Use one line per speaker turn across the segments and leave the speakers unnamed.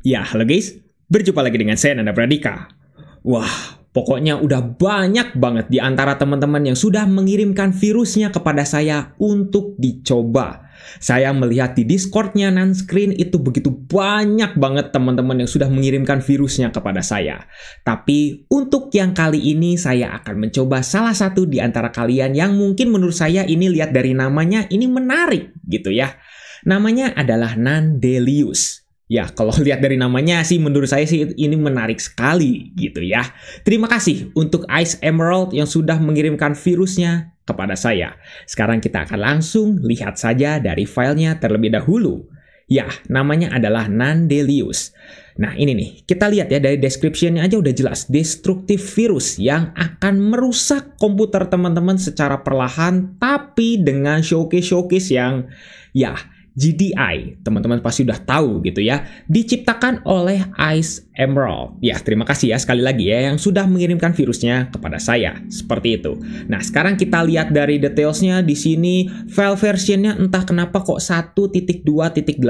Ya, halo guys. Berjumpa lagi dengan saya, Nanda Pradika. Wah, pokoknya udah banyak banget di antara teman-teman yang sudah mengirimkan virusnya kepada saya untuk dicoba. Saya melihat di Discord-nya Nanscreen itu begitu banyak banget teman-teman yang sudah mengirimkan virusnya kepada saya. Tapi untuk yang kali ini saya akan mencoba salah satu di antara kalian yang mungkin menurut saya ini lihat dari namanya ini menarik gitu ya. Namanya adalah Nandelius. Ya, kalau lihat dari namanya sih menurut saya sih ini menarik sekali gitu ya. Terima kasih untuk Ice Emerald yang sudah mengirimkan virusnya kepada saya. Sekarang kita akan langsung lihat saja dari filenya terlebih dahulu. Ya, namanya adalah Nandelius. Nah ini nih, kita lihat ya dari description-nya aja udah jelas. Destructive virus yang akan merusak komputer teman-teman secara perlahan tapi dengan showcase-showcase yang ya GDI, teman-teman pasti udah tahu gitu ya, diciptakan oleh Ice Emerald. Ya, terima kasih ya sekali lagi ya yang sudah mengirimkan virusnya kepada saya. Seperti itu. Nah, sekarang kita lihat dari detailsnya di sini, file versionnya entah kenapa kok 1.2.8.5.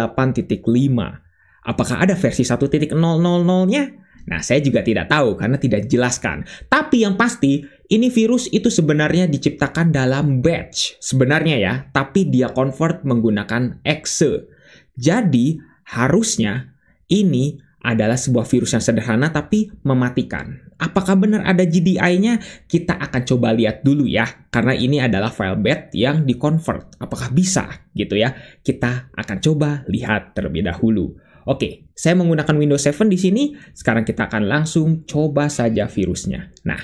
Apakah ada versi 1.000-nya? Nah, saya juga tidak tahu karena tidak dijelaskan. Tapi yang pasti, ini virus itu sebenarnya diciptakan dalam batch. Sebenarnya ya, tapi dia convert menggunakan exe. Jadi, harusnya ini adalah sebuah virus yang sederhana tapi mematikan. Apakah benar ada GDI-nya? Kita akan coba lihat dulu ya. Karena ini adalah file bat yang di-convert. Apakah bisa gitu ya? Kita akan coba lihat terlebih dahulu. Oke, saya menggunakan Windows 7 di sini. Sekarang kita akan langsung coba saja virusnya. Nah,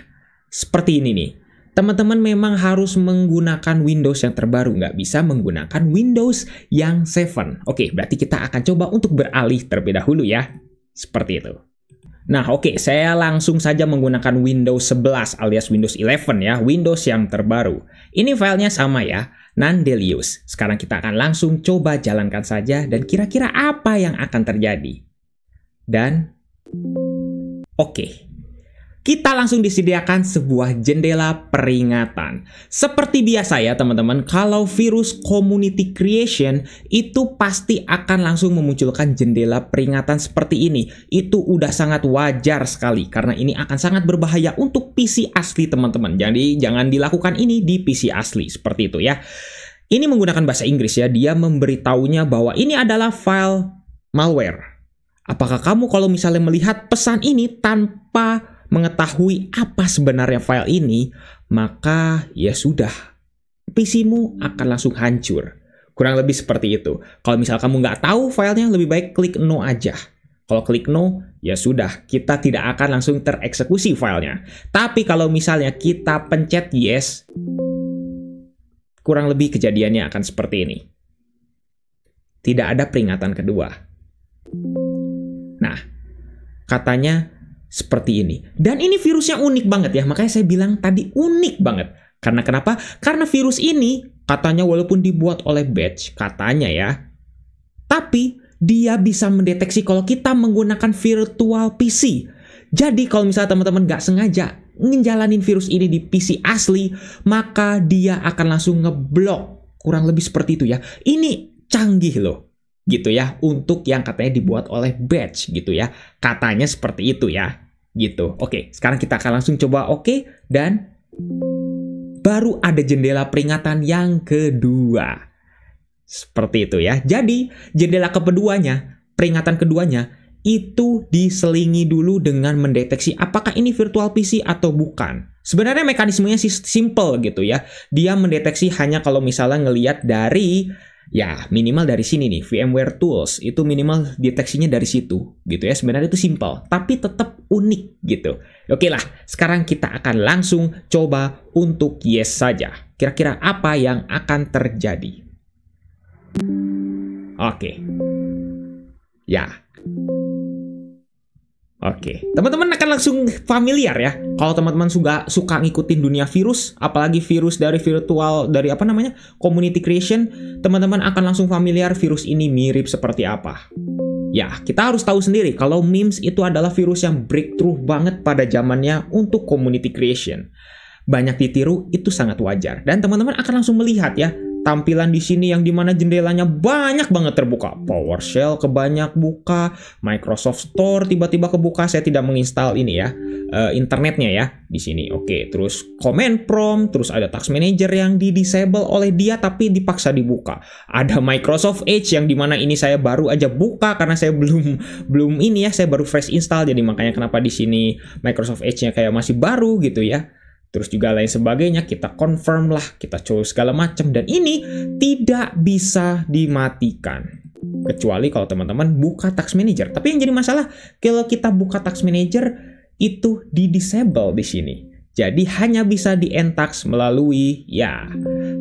seperti ini nih. Teman-teman memang harus menggunakan Windows yang terbaru. Nggak bisa menggunakan Windows yang 7. Oke, berarti kita akan coba untuk beralih terlebih dahulu ya. Seperti itu. Nah, oke, saya langsung saja menggunakan Windows 11 alias Windows 11 ya. Windows yang terbaru. Ini filenya sama ya. Nandelius. Sekarang kita akan langsung coba jalankan saja dan kira-kira apa yang akan terjadi. Dan oke. Kita langsung disediakan sebuah jendela peringatan. Seperti biasa ya teman-teman, kalau virus community creation itu pasti akan langsung memunculkan jendela peringatan seperti ini. Itu udah sangat wajar sekali karena ini akan sangat berbahaya untuk PC asli teman-teman. Jadi jangan dilakukan ini di PC asli seperti itu ya. Ini menggunakan bahasa Inggris ya, dia memberitahunya bahwa ini adalah file malware. Apakah kamu kalau misalnya melihat pesan ini tanpa mengetahui apa sebenarnya file ini, maka ya sudah, PC-mu akan langsung hancur. Kurang lebih seperti itu. Kalau misalnya kamu nggak tahu filenya, lebih baik klik no aja. Kalau klik no, ya sudah, kita tidak akan langsung tereksekusi filenya. Tapi kalau misalnya kita pencet yes, kurang lebih kejadiannya akan seperti ini. Tidak ada peringatan kedua. Nah, katanya seperti ini. Dan ini virusnya unik banget ya. Makanya saya bilang tadi unik banget. Karena kenapa? Karena virus ini katanya walaupun dibuat oleh batch, katanya ya, tapi dia bisa mendeteksi kalau kita menggunakan virtual PC. Jadi kalau misalnya teman-teman nggak sengaja ngejalanin virus ini di PC asli, maka dia akan langsung ngeblok. Kurang lebih seperti itu ya. Ini canggih loh. Gitu ya, untuk yang katanya dibuat oleh batch gitu ya. Katanya seperti itu ya, gitu. Oke, sekarang kita akan langsung coba oke, dan baru ada jendela peringatan yang kedua. Seperti itu ya. Jadi, jendela keduanya, peringatan keduanya, itu diselingi dulu dengan mendeteksi apakah ini virtual PC atau bukan. Sebenarnya mekanismenya simple gitu ya. Dia mendeteksi hanya kalau misalnya ngelihat dari ya, minimal dari sini nih, VMware Tools, itu minimal deteksinya dari situ, gitu ya. Sebenarnya itu simple, tapi tetap unik, gitu. Oke lah, sekarang kita akan langsung coba untuk yes saja. Kira-kira apa yang akan terjadi? Oke. Ya. Oke, teman-teman akan langsung familiar ya. Kalau teman-teman suka ngikutin dunia virus, apalagi virus dari virtual, dari apa namanya, community creation, teman-teman akan langsung familiar virus ini mirip seperti apa. Ya, kita harus tahu sendiri kalau memes itu adalah virus yang breakthrough banget pada zamannya untuk community creation. Banyak ditiru, itu sangat wajar. Dan teman-teman akan langsung melihat ya, tampilan di sini yang dimana jendelanya banyak banget terbuka. PowerShell kebanyak buka, Microsoft Store tiba-tiba kebuka. Saya tidak menginstal ini ya, internetnya ya di sini. Oke, terus command prompt, terus ada task manager yang di-disable oleh dia tapi dipaksa dibuka. Ada Microsoft Edge yang dimana ini saya baru aja buka karena saya belum ini ya, saya baru fresh install, jadi makanya kenapa di sini Microsoft Edge-nya kayak masih baru gitu ya. Terus juga lain sebagainya, kita confirm lah, kita choose segala macam, dan ini tidak bisa dimatikan kecuali kalau teman-teman buka task manager. Tapi yang jadi masalah kalau kita buka task manager itu di disable di sini. Jadi hanya bisa di end task melalui ya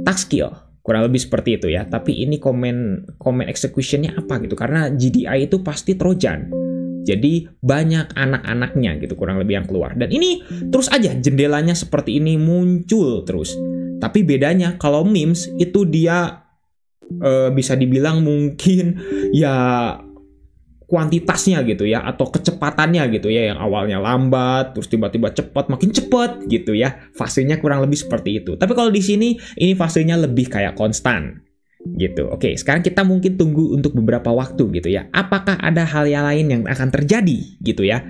task kill. Kurang lebih seperti itu ya. Tapi ini comment execution-nya apa gitu, karena GDI itu pasti Trojan. Jadi banyak anak-anaknya gitu kurang lebih yang keluar. Dan ini terus aja jendelanya seperti ini muncul terus. Tapi bedanya kalau memes itu dia bisa dibilang mungkin ya kuantitasnya gitu ya, atau kecepatannya gitu ya, yang awalnya lambat terus tiba-tiba cepat, makin cepat gitu ya. Fasenya kurang lebih seperti itu. Tapi kalau di sini ini fasenya lebih kayak konstan gitu. Oke, sekarang kita mungkin tunggu untuk beberapa waktu gitu ya. Apakah ada hal yang lain yang akan terjadi gitu ya?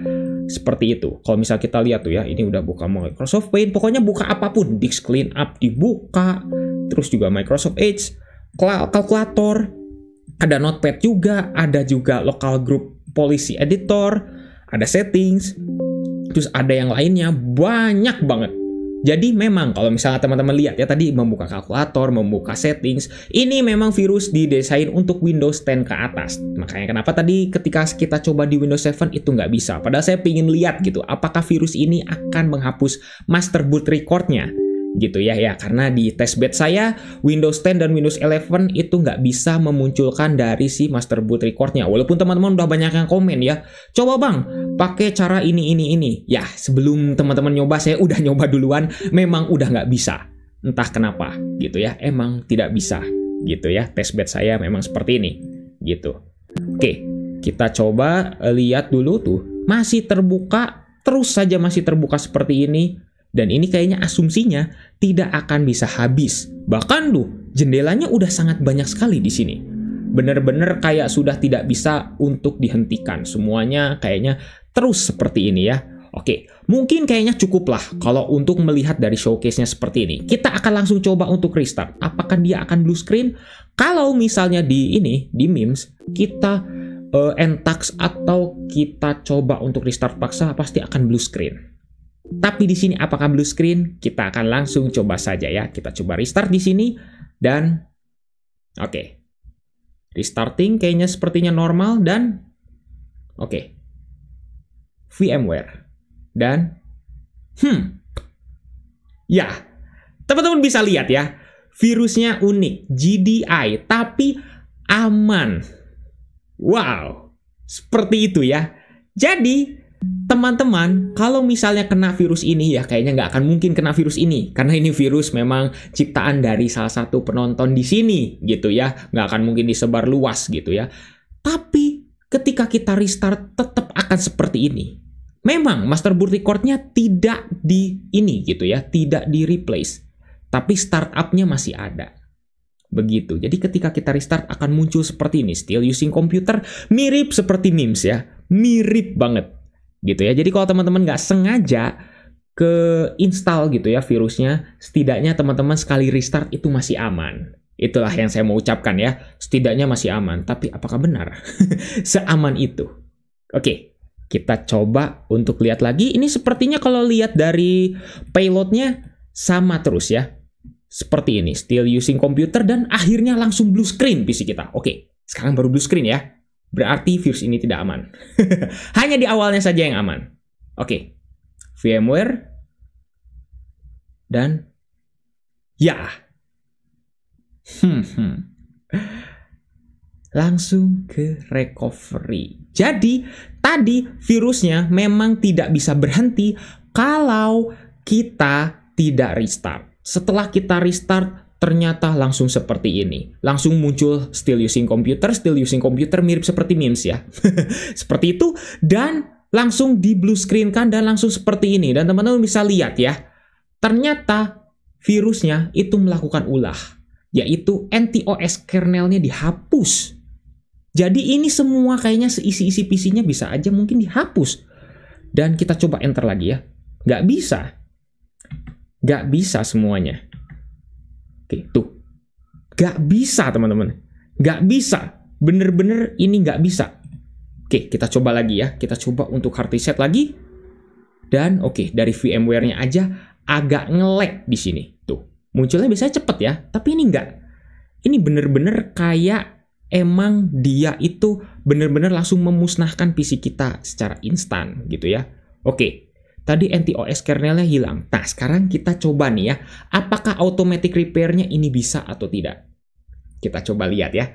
Seperti itu. Kalau misal kita lihat tuh ya, ini udah buka Microsoft Paint, pokoknya buka apapun, disk cleanup dibuka, terus juga Microsoft Edge, kalkulator, ada Notepad juga, ada juga local group policy editor, ada settings, terus ada yang lainnya banyak banget. Jadi memang kalau misalnya teman-teman lihat ya tadi membuka kalkulator, membuka settings, ini memang virus didesain untuk Windows 10 ke atas. Makanya kenapa tadi ketika kita coba di Windows 7 itu nggak bisa. Padahal saya pengen lihat gitu, apakah virus ini akan menghapus master boot record-nya gitu ya, karena di testbed saya Windows 10 dan Windows 11 itu nggak bisa memunculkan dari si master boot record-nya. Walaupun teman-teman udah banyak yang komen ya, coba bang pakai cara ini. Ya sebelum teman-teman nyoba saya udah nyoba duluan, memang udah nggak bisa. Entah kenapa gitu ya, emang tidak bisa gitu ya. Testbed saya memang seperti ini gitu. Oke, kita coba lihat dulu tuh, masih terbuka, terus saja masih terbuka seperti ini. Dan ini kayaknya asumsinya tidak akan bisa habis. Bahkan tuh jendelanya udah sangat banyak sekali di sini. Bener-bener kayak sudah tidak bisa untuk dihentikan. Semuanya kayaknya terus seperti ini ya. Oke, mungkin kayaknya cukup lah kalau untuk melihat dari showcase-nya seperti ini. Kita akan langsung coba untuk restart. Apakah dia akan blue screen? Kalau misalnya di memes, kita end task atau kita coba untuk restart paksa, pasti akan blue screen. Tapi di sini apakah blue screen? Kita akan langsung coba saja ya. Kita coba restart di sini dan oke. Restarting kayaknya sepertinya normal dan oke. VMware dan ya, teman-teman bisa lihat ya. Virusnya unik, GDI tapi aman. Wow. Seperti itu ya. Jadi teman-teman, kalau misalnya kena virus ini ya kayaknya nggak akan mungkin kena virus ini. Karena ini virus memang ciptaan dari salah satu penonton di sini gitu ya. Nggak akan mungkin disebar luas gitu ya. Tapi ketika kita restart tetap akan seperti ini. Memang master boot record-nya tidak di ini gitu ya. Tidak di replace. Tapi startup-nya masih ada. Begitu. Jadi ketika kita restart akan muncul seperti ini. Still using computer. Mirip seperti memes ya. Mirip banget. Gitu ya. Jadi kalau teman-teman nggak sengaja ke install gitu ya virusnya, setidaknya teman-teman sekali restart itu masih aman. Itulah yang saya mau ucapkan ya. Setidaknya masih aman. Tapi apakah benar seaman itu? Oke, kita coba untuk lihat lagi. Ini sepertinya kalau lihat dari payloadnya sama terus ya. Seperti ini. Still using computer dan akhirnya langsung blue screen PC kita. Oke, sekarang baru blue screen ya. Berarti virus ini tidak aman. Hanya di awalnya saja yang aman. Oke. VMware. Dan ya. Langsung ke recovery. Jadi, tadi virusnya memang tidak bisa berhenti kalau kita tidak restart. Setelah kita restart, ternyata langsung seperti ini. Langsung muncul still using computer mirip seperti memes ya. Seperti itu dan langsung di blue screen kan dan langsung seperti ini. Dan teman-teman bisa lihat ya. Ternyata virusnya itu melakukan ulah. yaitu anti-OS kernelnya dihapus. Jadi ini semua kayaknya seisi-isi PC-nya bisa aja mungkin dihapus. Dan kita coba enter lagi ya. Nggak bisa. Nggak bisa semuanya. Oke, tuh. Nggak bisa teman-teman. Nggak bisa. Bener-bener ini nggak bisa. Oke, kita coba lagi ya. Kita coba untuk hard reset lagi. Dan oke, dari VMware-nya aja agak nge-lag di sini. Tuh, munculnya biasanya cepet ya. Tapi ini nggak. Ini bener-bener kayak emang dia itu bener-bener langsung memusnahkan PC kita secara instan gitu ya. Oke, tadi anti-OS kernelnya hilang. Nah, sekarang kita coba nih ya. Apakah automatic repair-nya ini bisa atau tidak? Kita coba lihat ya.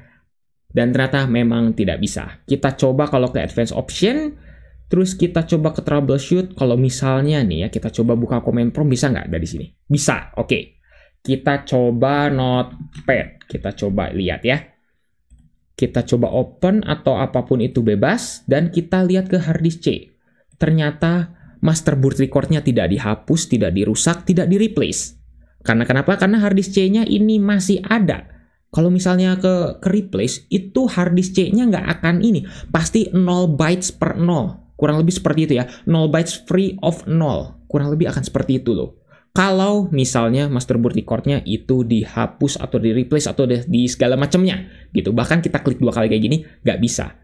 Dan ternyata memang tidak bisa. Kita coba kalau ke advanced option, terus kita coba ke troubleshoot. Kalau misalnya nih ya, kita coba buka command prompt, bisa nggak dari sini? Bisa, oke. Kita coba notepad. Kita coba lihat ya. Kita coba open atau apapun itu bebas. Dan kita lihat ke hard disk C. Ternyata master boot record-nya tidak dihapus, tidak dirusak, tidak di-replace. Karena kenapa? Karena hard disk C-nya ini masih ada. Kalau misalnya ke replace, itu hard disk C-nya nggak akan ini. Pasti 0 bytes per 0. Kurang lebih seperti itu ya. 0 bytes free of 0. Kurang lebih akan seperti itu loh. Kalau misalnya master boot record-nya itu dihapus atau di-replace atau di segala macamnya. Gitu. Bahkan kita klik 2 kali kayak gini, nggak bisa.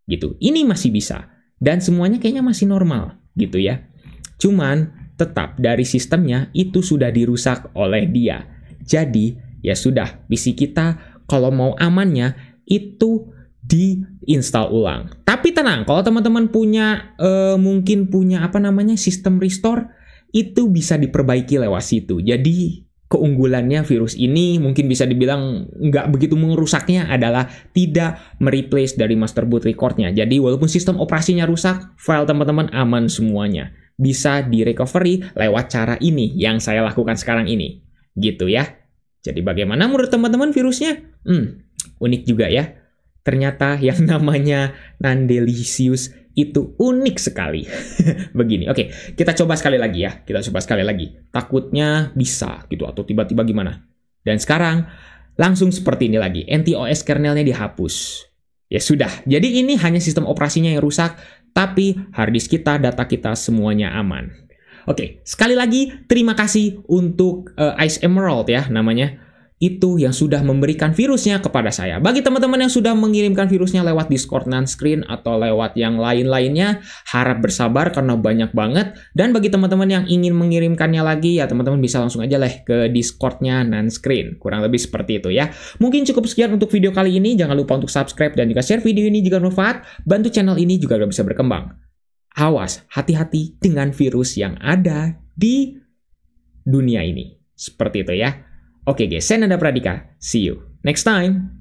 Gitu. Ini masih bisa. Dan semuanya kayaknya masih normal. Gitu ya. Cuman tetap dari sistemnya itu sudah dirusak oleh dia. Jadi ya sudah, PC kita kalau mau amannya itu diinstal ulang. Tapi tenang, kalau teman-teman punya mungkin punya sistem restore, itu bisa diperbaiki lewat situ. Jadi keunggulannya virus ini mungkin bisa dibilang nggak begitu merusaknya adalah tidak mereplace dari master boot record-nya. Jadi walaupun sistem operasinya rusak, file teman-teman aman semuanya. Bisa di-recovery lewat cara ini yang saya lakukan sekarang ini. Gitu ya. Jadi bagaimana menurut teman-teman virusnya? Unik juga ya. Ternyata yang namanya Nandelicious itu unik sekali. Begini, oke. Kita coba sekali lagi ya. Kita coba sekali lagi. Takutnya bisa gitu atau tiba-tiba gimana. Dan sekarang langsung seperti ini lagi. Anti-OS kernelnya dihapus. Ya sudah. Jadi ini hanya sistem operasinya yang rusak. Tapi hard disk kita, data kita semuanya aman. Oke, sekali lagi terima kasih untuk Ice Emerald ya namanya. Itu yang sudah memberikan virusnya kepada saya. Bagi teman-teman yang sudah mengirimkan virusnya lewat Discord non-screen atau lewat yang lain-lainnya, harap bersabar karena banyak banget. Dan bagi teman-teman yang ingin mengirimkannya lagi, ya teman-teman bisa langsung aja ke Discord-nya non-screen. Kurang lebih seperti itu ya. Mungkin cukup sekian untuk video kali ini. Jangan lupa untuk subscribe dan juga share video ini jika bermanfaat. Bantu channel ini juga bisa berkembang. Awas, hati-hati dengan virus yang ada di dunia ini. Seperti itu ya. Oke guys, saya Nanda Pradika. See you next time.